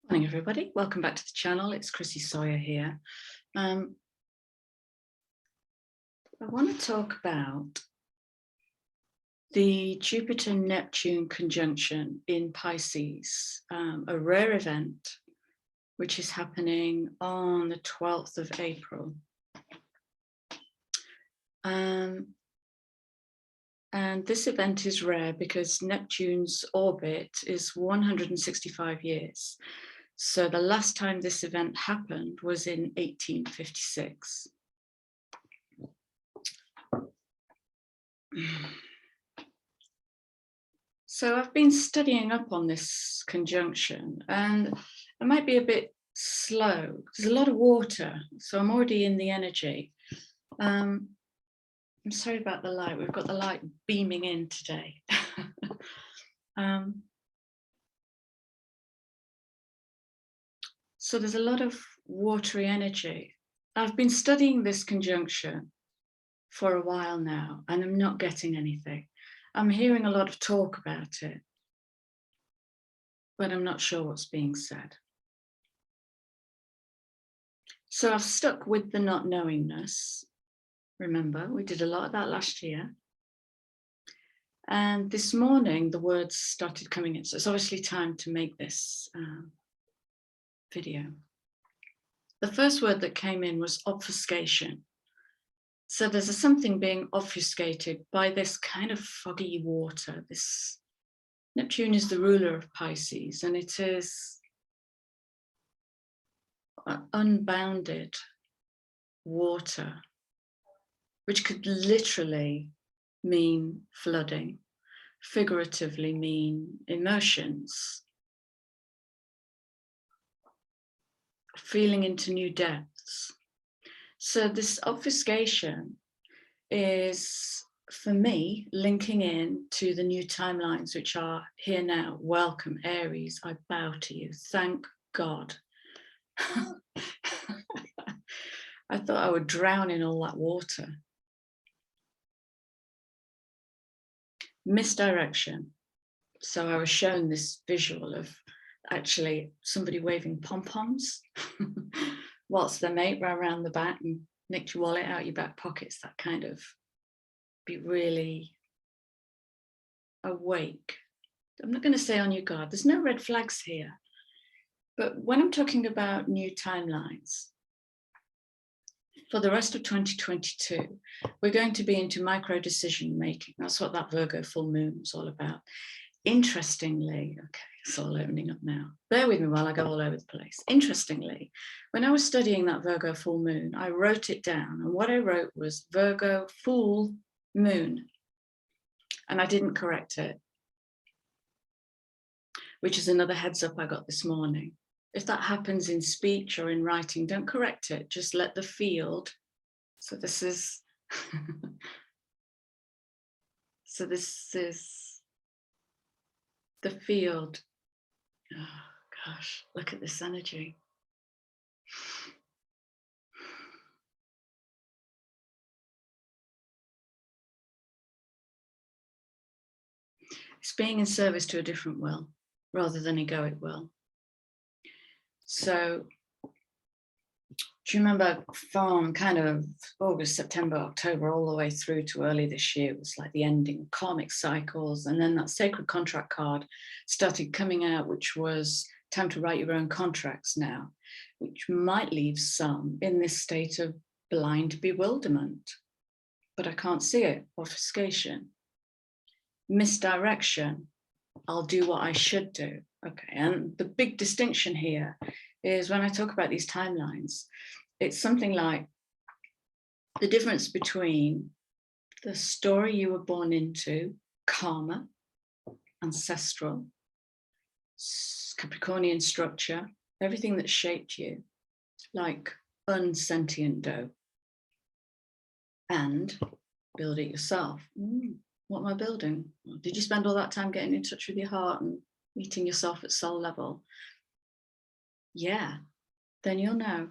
Morning, everybody. Welcome back to the channel. It's Chrissy Sawyer here. I want to talk about the Jupiter-Neptune conjunction in Pisces, a rare event which is happening on the 12th of April. And this event is rare because Neptune's orbit is 165 years. So the last time this event happened was in 1856. So I've been studying up on this conjunction, and I might be a bit slow. There's a lot of water, so I'm already in the energy. I'm sorry about the light. We've got the light beaming in today. So there's a lot of watery energy. I've been studying this conjunction for a while now, and I'm not getting anything. I'm hearing a lot of talk about it, but I'm not sure what's being said. So I've stuck with the not knowingness. Remember, we did a lot of that last year. And this morning, the words started coming in. So it's obviously time to make this video. The first word that came in was obfuscation. So there's something being obfuscated by this kind of foggy water. This Neptune is the ruler of Pisces, and it is unbounded water, which could literally mean flooding, figuratively mean emotions, feeling into new depths. So this obfuscation is, for me, linking in to the new timelines, which are here now. Welcome, Aries, I bow to you. Thank God. I thought I would drown in all that water. Misdirection. So I was shown this visual of actually somebody waving pom-poms whilst their mate ran around the back and nicked your wallet out your back pockets. That kind of, be really awake. I'm not going to say on your guard. There's no red flags here. But when I'm talking about new timelines, for the rest of 2022, we're going to be into micro decision making. That's what that Virgo full moon is all about. Interestingly, okay, it's all opening up now. Bear with me while I go all over the place. Interestingly, when I was studying that Virgo full moon, I wrote it down. And what I wrote was Virgo full moon. And I didn't correct it, which is another heads up I got this morning. If that happens in speech or in writing, don't correct it. Just let the field. So this is, the field. Oh gosh, look at this energy. It's being in service to a different will rather than egoic will. So do you remember from kind of August, September, October, all the way through to early this year, it was like the ending of karmic cycles. And then that sacred contract card started coming out, which was time to write your own contracts now, which might leave some in this state of blind bewilderment. But I can't see it. Obfuscation. Misdirection. I'll do what I should do. Okay, and the big distinction here is when I talk about these timelines, it's something like the difference between the story you were born into, karma, ancestral, Capricornian structure, everything that shaped you, like unsentient dough, and build it yourself. What am I building? Did you spend all that time getting in touch with your heart and meeting yourself at soul level? Yeah, then you'll know.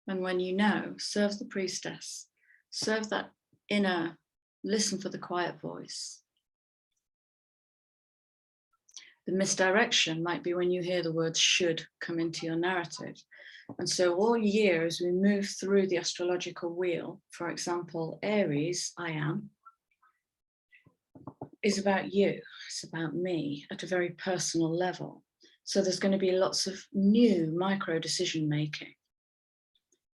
And when you know, serve the priestess, serve that inner, listen for the quiet voice. The misdirection might be when you hear the word should come into your narrative. And so all year as we move through the astrological wheel, for example, Aries, I am, is about you. It's about me at a very personal level. So there's going to be lots of new micro decision making.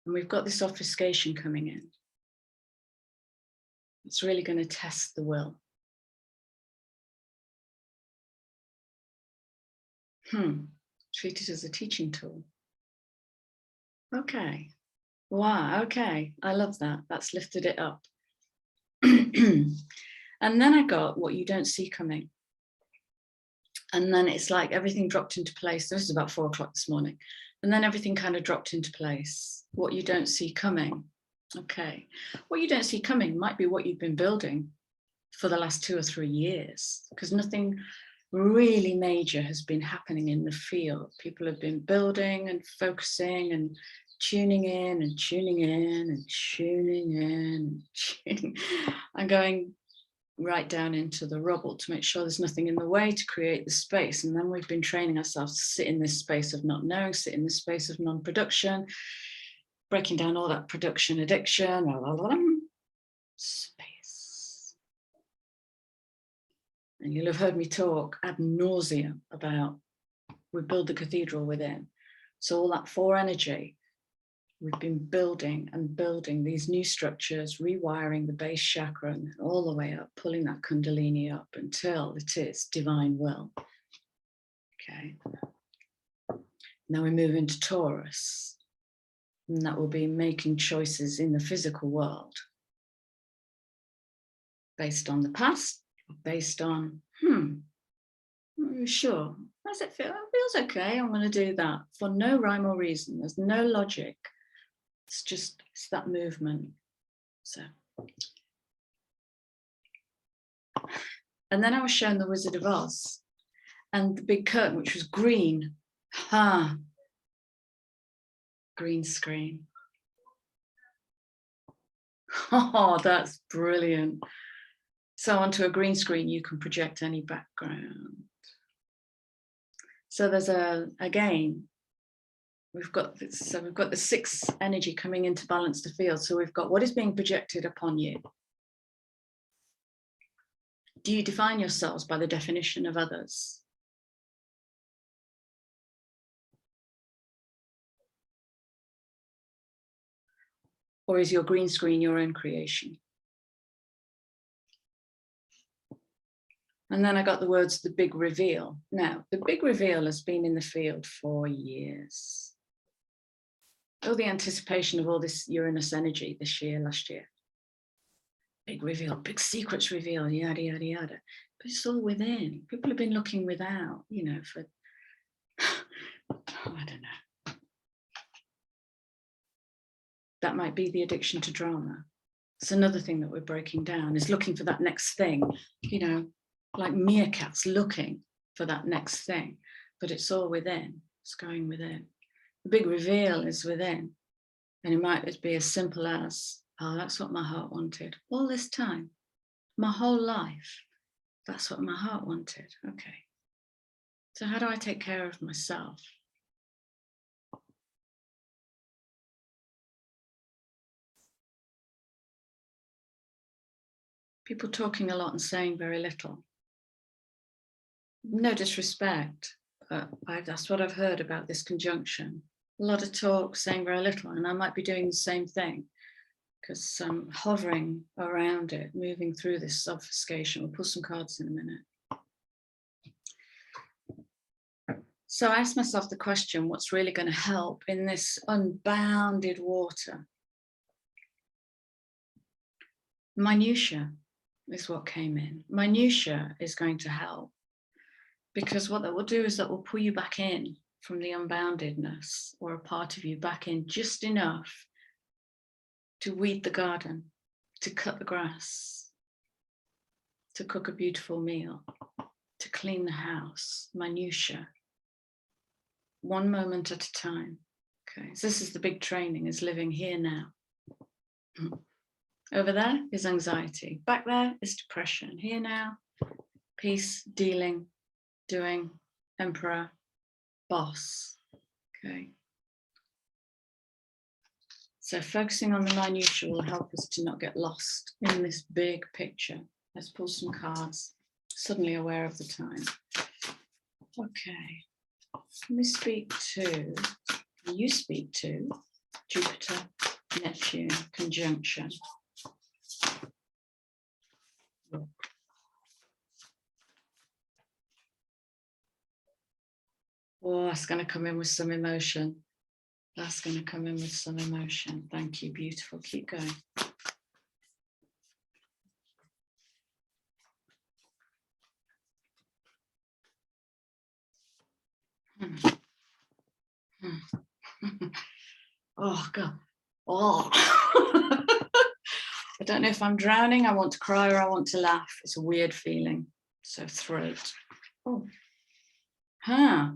And we've got this obfuscation coming in. It's really going to test the will. Treat it as a teaching tool. Okay. Wow, okay. I love that. That's lifted it up. And then I got what you don't see coming. And then it's like everything dropped into place. This is about 4 o'clock this morning. And then everything kind of dropped into place. What you don't see coming. Okay. What you don't see coming might be what you've been building for the last 2 or 3 years, because nothing really major has been happening in the field. People have been building and focusing and tuning in and tuning in and tuning in and tuning and going right down into the rubble to make sure there's nothing in the way to create the space. And then we've been training ourselves to sit in this space of not knowing, sit in this space of non-production, breaking down all that production addiction, space. And you'll have heard me talk ad nauseum about we build the cathedral within. So all that 4 energy, we've been building and building these new structures, rewiring the base chakra and all the way up, pulling that kundalini up until it is divine will. Okay. Now we move into Taurus, and that will be making choices in the physical world based on the past, based on, I'm not sure. How does it feel? It feels okay. I'm going to do that for no rhyme or reason. There's no logic. It's that movement. So, and then I was shown the Wizard of Oz and the big curtain, which was green. Green screen. Oh, that's brilliant. So onto a green screen, you can project any background. So there's again, we've got the 6 energy coming in to balance the field. So we've got what is being projected upon you. Do you define yourselves by the definition of others? Or is your green screen your own creation? And then I got the words, the big reveal. Now, the big reveal has been in the field for years. Oh, the anticipation of all this Uranus energy this year, last year. Big reveal, big secrets reveal, yada, yada, yada. But it's all within. People have been looking without, for, I don't know. That might be the addiction to drama. It's another thing that we're breaking down, is looking for that next thing, like meerkats looking for that next thing, but it's all within, it's going within. The big reveal is within, and it might be as simple as, oh, that's what my heart wanted all this time, my whole life, that's what my heart wanted. Okay, so how do I take care of myself? People talking a lot and saying very little. No disrespect, but that's what I've heard about this conjunction. A lot of talk, saying very little, and I might be doing the same thing because I'm hovering around it, moving through this obfuscation. We'll pull some cards in a minute. So I asked myself the question, what's really going to help in this unbounded water? Minutia is what came in. Minutia is going to help. Because what that will do is that will pull you back in from the unboundedness, or a part of you back in just enough to weed the garden, to cut the grass, to cook a beautiful meal, to clean the house, minutia. One moment at a time. Okay, so this is the big training, is living here now. Over there is anxiety. Back there is depression. Here now, peace, dealing, doing Emperor, boss. Okay. So focusing on the minutiae will help us to not get lost in this big picture. Let's pull some cards. Suddenly aware of the time. Okay. Let me speak to, you speak to Jupiter, Neptune conjunction. Oh, that's going to come in with some emotion. That's going to come in with some emotion. Thank you. Beautiful. Keep going. Oh, God. Oh. I don't know if I'm drowning. I want to cry or I want to laugh. It's a weird feeling. So throat. Oh. Huh.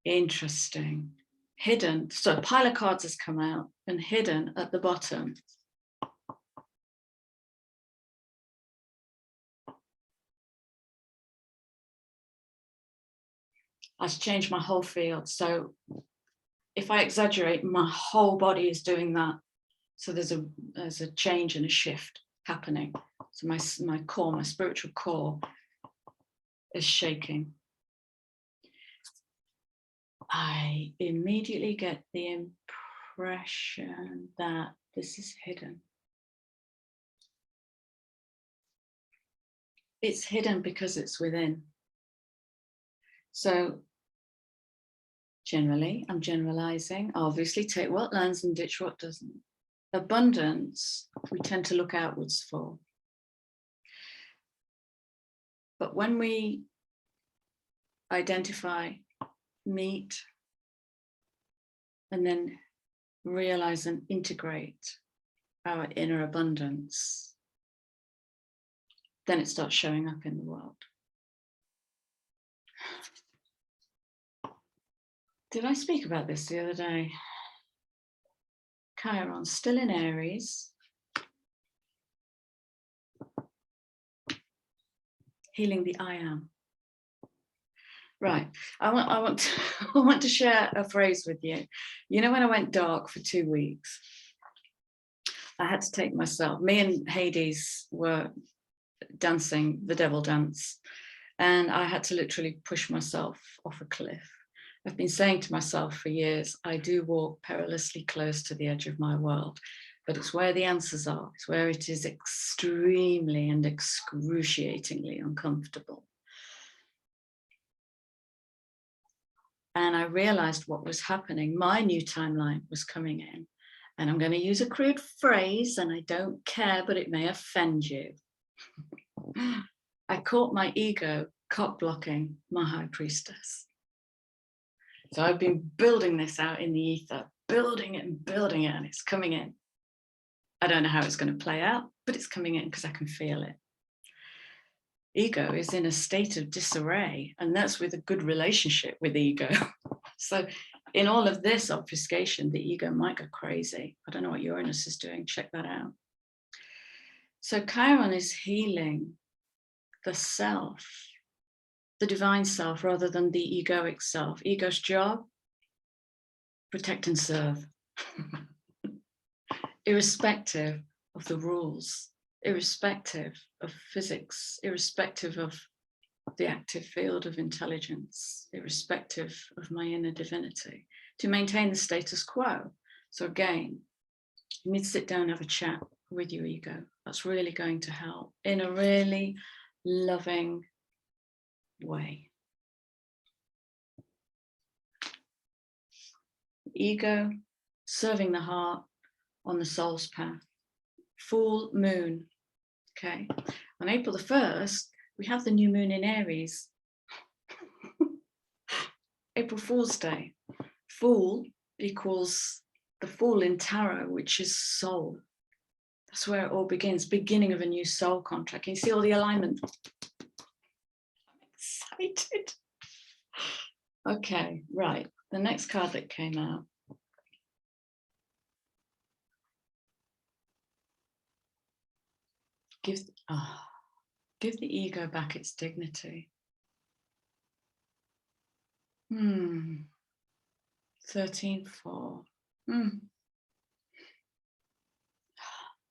Interesting. Hidden. So a pile of cards has come out and hidden at the bottom. That's changed my whole field. So if I exaggerate, my whole body is doing that. So there's a change and a shift happening. So my core, my spiritual core is shaking. I immediately get the impression that this is hidden. It's hidden because it's within. So generally, I'm generalizing, obviously take what lands and ditch what doesn't. Abundance, we tend to look outwards for. But when we identify, meet, and then realize and integrate our inner abundance, then it starts showing up in the world. Did I speak about this the other day? Chiron, still in Aries. Healing the I am. Right, I want to share a phrase with you. You know, when I went dark for 2 weeks, I had to take myself, me and Hades were dancing the devil dance, and I had to literally push myself off a cliff. I've been saying to myself for years, I do walk perilously close to the edge of my world, but it's where the answers are. It's where it is extremely and excruciatingly uncomfortable. And I realized what was happening. My new timeline was coming in. And I'm going to use a crude phrase, and I don't care, but it may offend you. I caught my ego cock blocking my high priestess. So I've been building this out in the ether, building it, and it's coming in. I don't know how it's going to play out, but it's coming in because I can feel it. Ego is in a state of disarray, and that's with a good relationship with ego. So in all of this obfuscation, the ego might go crazy. I don't know what Uranus is doing. Check that out. So Chiron is healing the self, the divine self, rather than the egoic self. Ego's job, protect and serve, irrespective of the rules, irrespective of physics, irrespective of the active field of intelligence, irrespective of my inner divinity, to maintain the status quo. So again, you need to sit down and have a chat with your ego. That's really going to help in a really loving way. Ego, serving the heart on the soul's path. Full moon. Okay. On April the 1st, we have the new moon in Aries. April Fool's Day. Fool equals the Fool in tarot, which is soul. That's where it all begins, beginning of a new soul contract. Can you see all the alignment? I'm excited. Okay, right. The next card that came out. Give the ego back its dignity. 13-4.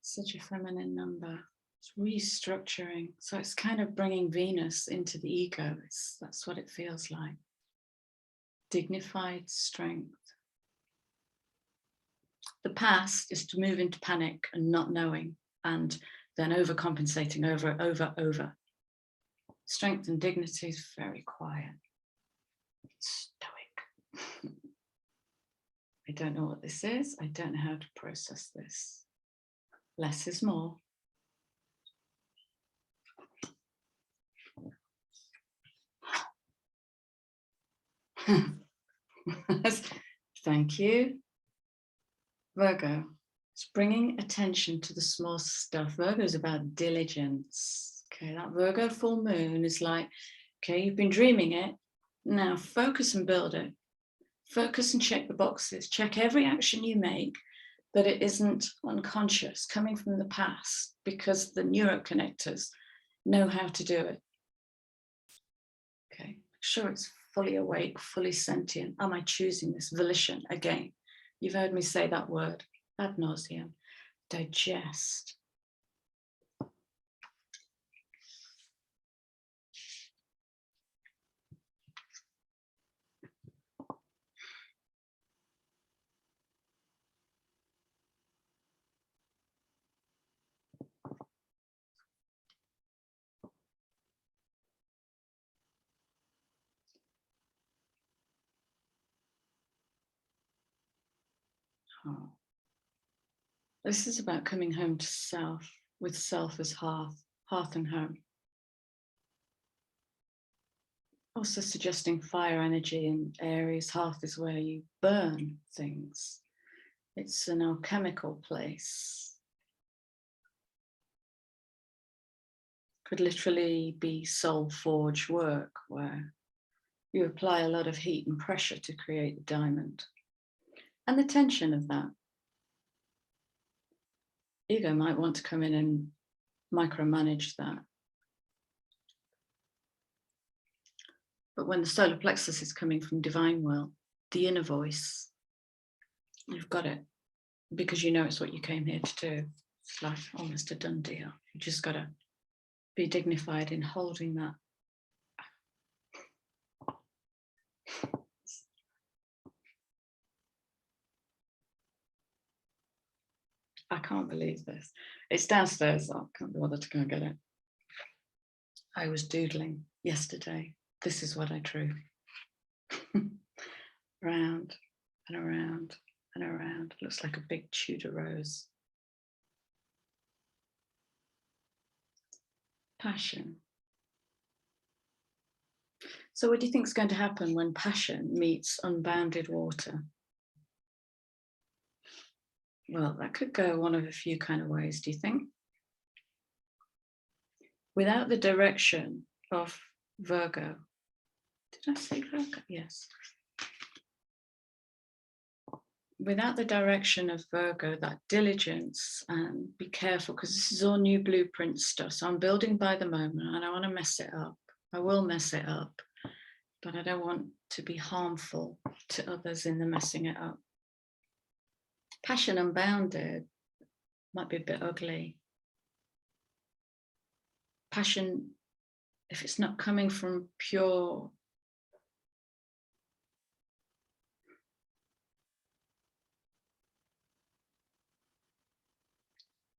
Such a feminine number. It's restructuring. So it's kind of bringing Venus into the ego. That's what it feels like. Dignified strength. The past is to move into panic and not knowing, and then overcompensating over. Strength and dignity is very quiet. Stoic. I don't know what this is. I don't know how to process this. Less is more. Thank you. Virgo, it's bringing attention to the small stuff. Virgo is about diligence. Okay, that Virgo full moon is like, okay, you've been dreaming it. Now focus and build it. Focus and check the boxes. Check every action you make, that it isn't unconscious, coming from the past, because the neuroconnectors know how to do it. Okay, make sure it's fully awake, fully sentient. Am I choosing this? Volition, again. You've heard me say that word ad nauseum. Digest. Oh. This is about coming home to self, with self as hearth and home. Also suggesting fire energy in Aries. Hearth is where you burn things. It's an alchemical place. Could literally be soul forge work, where you apply a lot of heat and pressure to create the diamond. And the tension of that. Ego might want to come in and micromanage that. But when the solar plexus is coming from divine will, the inner voice, you've got it, because you know it's what you came here to do. It's like almost a done deal. You just got to be dignified in holding that. I can't believe this. It's downstairs. I can't be bothered to go and get it. I was doodling yesterday. This is what I drew. Round and around and around. Looks like a big Tudor rose. Passion. So what do you think is going to happen when passion meets unbounded water? Well, that could go one of a few kind of ways, do you think? Without the direction of Virgo. Did I say Virgo? Yes. Without the direction of Virgo, that diligence, and be careful, because this is all new blueprint stuff. So I'm building by the moment. I don't want to mess it up. I will mess it up, but I don't want to be harmful to others in the messing it up. Passion unbounded might be a bit ugly. Passion, if it's not coming from pure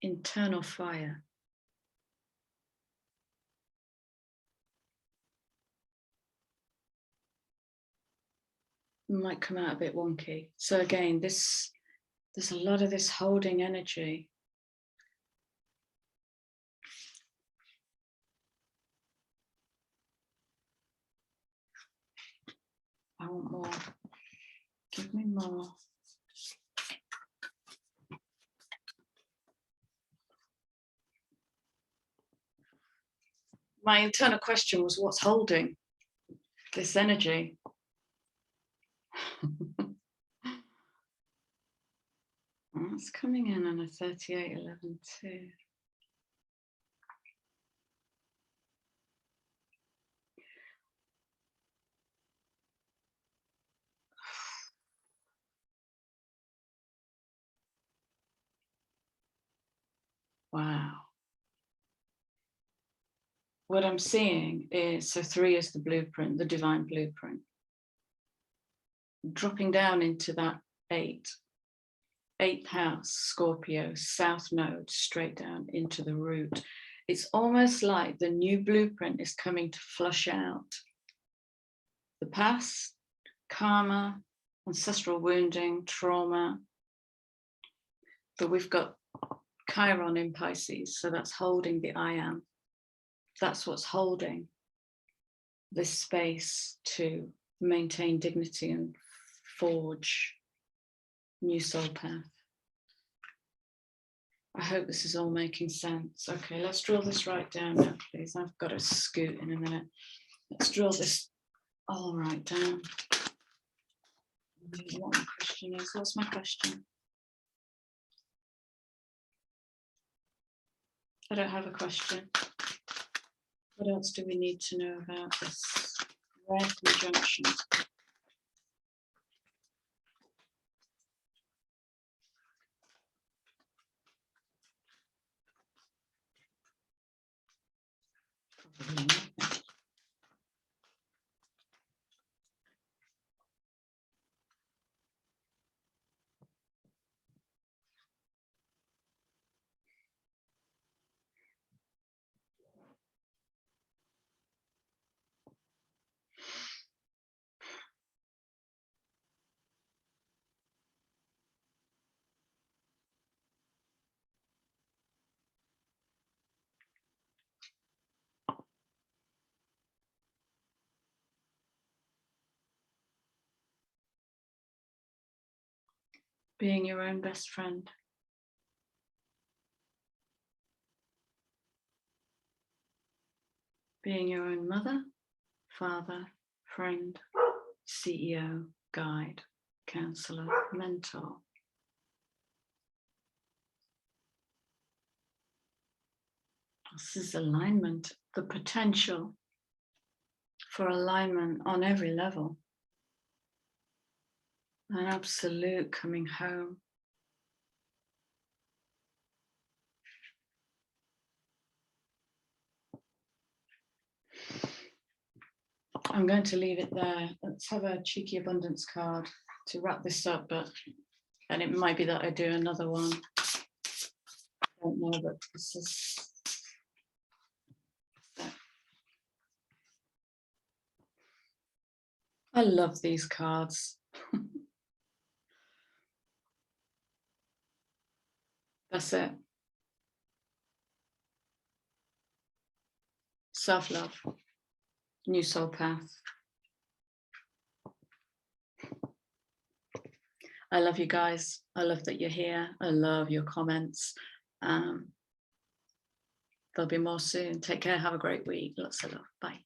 internal fire, might come out a bit wonky. So again, there's a lot of this holding energy. I want more. Give me more. My internal question was, what's holding this energy? It's coming in on a 38-11-2. Wow. What I'm seeing is, so 3 is the blueprint, the divine blueprint. Dropping down into that 8th house, Scorpio, south node, straight down into the root. It's almost like the new blueprint is coming to flush out the past, karma, ancestral wounding, trauma. But we've got Chiron in Pisces, so that's holding the I am. That's what's holding this space to maintain dignity and forge new soul path. I hope this is all making sense. Okay, let's draw this right down now, please. I've got to scoot in a minute. Let's draw this all right down. What my question is. What's my question? I don't have a question. What else do we need to know about this rare conjunction? Probably nothing. Being your own best friend. Being your own mother, father, friend, CEO, guide, counselor, mentor. This is alignment, the potential for alignment on every level. An absolute coming home. I'm going to leave it there. Let's have a cheeky abundance card to wrap this up, and it might be that I do another one. I don't know, but this is. I love these cards. That's it. Self-love. New soul path. I love you guys. I love that you're here. I love your comments. There'll be more soon. Take care. Have a great week. Lots of love. Bye.